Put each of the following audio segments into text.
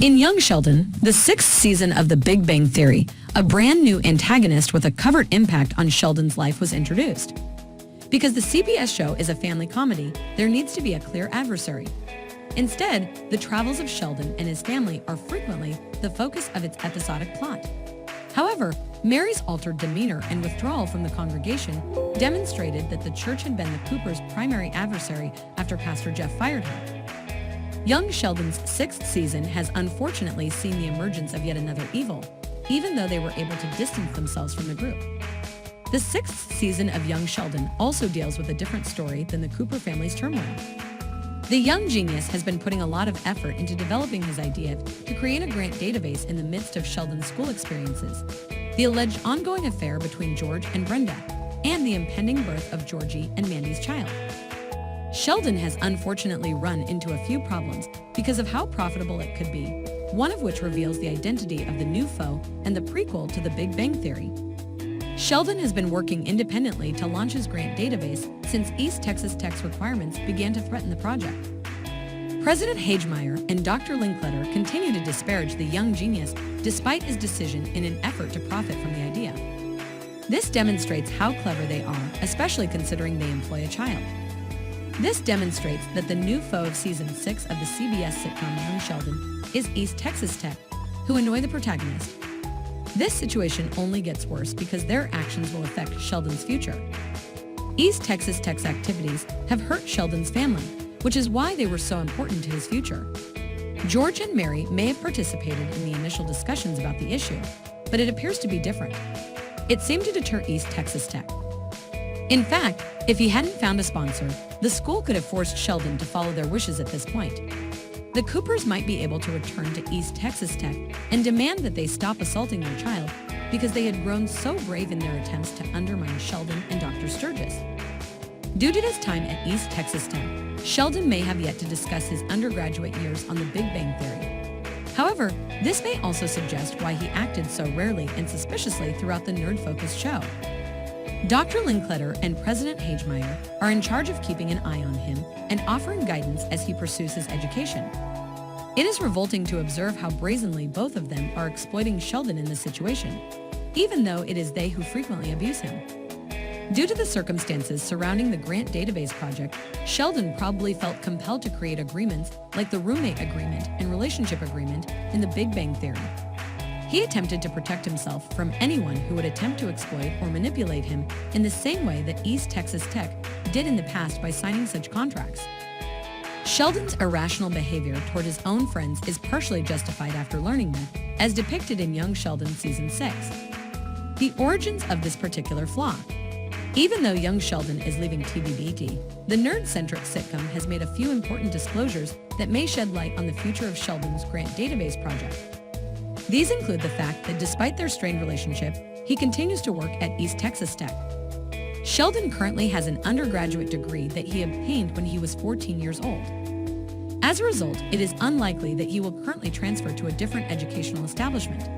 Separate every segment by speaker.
Speaker 1: In Young Sheldon, the sixth season of The Big Bang Theory, a brand new antagonist with a covert impact on Sheldon's life was introduced. Because the CBS show is a family comedy, there needs to be a clear adversary. Instead, the travels of Sheldon and his family are frequently the focus of its episodic plot. However, Mary's altered demeanor and withdrawal from the congregation demonstrated that the church had been the Coopers' primary adversary after Pastor Jeff fired her. Young Sheldon's sixth season has unfortunately seen the emergence of yet another evil, even though they were able to distance themselves from the group. The sixth season of Young Sheldon also deals with a different story than the Cooper family's turmoil. The young genius has been putting a lot of effort into developing his idea to create a grant database in the midst of Sheldon's school experiences, the alleged ongoing affair between George and Brenda, and the impending birth of Georgie and Mandy's child. Sheldon has unfortunately run into a few problems because of how profitable it could be, one of which reveals the identity of the new foe and the prequel to The Big Bang Theory. Sheldon has been working independently to launch his grant database since East Texas Tech's requirements began to threaten the project. President Hagemeyer and Dr. Linkletter continue to disparage the young genius despite his decision in an effort to profit from the idea. This demonstrates how clever they are, especially considering they employ a child. This demonstrates that the new foe of Season 6 of the CBS sitcom Young Sheldon is East Texas Tech, who annoy the protagonist. This situation only gets worse because their actions will affect Sheldon's future. East Texas Tech's activities have hurt Sheldon's family, which is why they were so important to his future. George and Mary may have participated in the initial discussions about the issue, but it appears to be different. It seemed to deter East Texas Tech. In fact, if he hadn't found a sponsor, the school could have forced Sheldon to follow their wishes at this point. The Coopers might be able to return to East Texas Tech and demand that they stop assaulting their child because they had grown so brave in their attempts to undermine Sheldon and Dr. Sturgis. Due to his time at East Texas Tech, Sheldon may have yet to discuss his undergraduate years on The Big Bang Theory. However, this may also suggest why he acted so rarely and suspiciously throughout the nerd-focused show. Dr. Linkletter and President Hagemeyer are in charge of keeping an eye on him and offering guidance as he pursues his education. It is revolting to observe how brazenly both of them are exploiting Sheldon in this situation, even though it is they who frequently abuse him. Due to the circumstances surrounding the grant database project, Sheldon probably felt compelled to create agreements like the roommate agreement and relationship agreement in The Big Bang Theory. He attempted to protect himself from anyone who would attempt to exploit or manipulate him in the same way that East Texas Tech did in the past by signing such contracts. Sheldon's irrational behavior toward his own friends is partially justified after learning them, as depicted in Young Sheldon Season 6. The origins of this particular flaw. Even though Young Sheldon is leaving TBBT, the nerd-centric sitcom has made a few important disclosures that may shed light on the future of Sheldon's grant database project. These include the fact that despite their strained relationship, he continues to work at East Texas Tech. Sheldon currently has an undergraduate degree that he obtained when he was 14 years old. As a result, it is unlikely that he will currently transfer to a different educational establishment.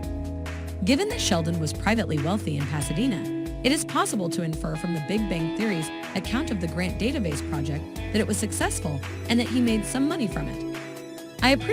Speaker 1: Given that Sheldon was privately wealthy in Pasadena, it is possible to infer from The Big Bang Theory's account of the grant database project that it was successful and that he made some money from it. I appreciate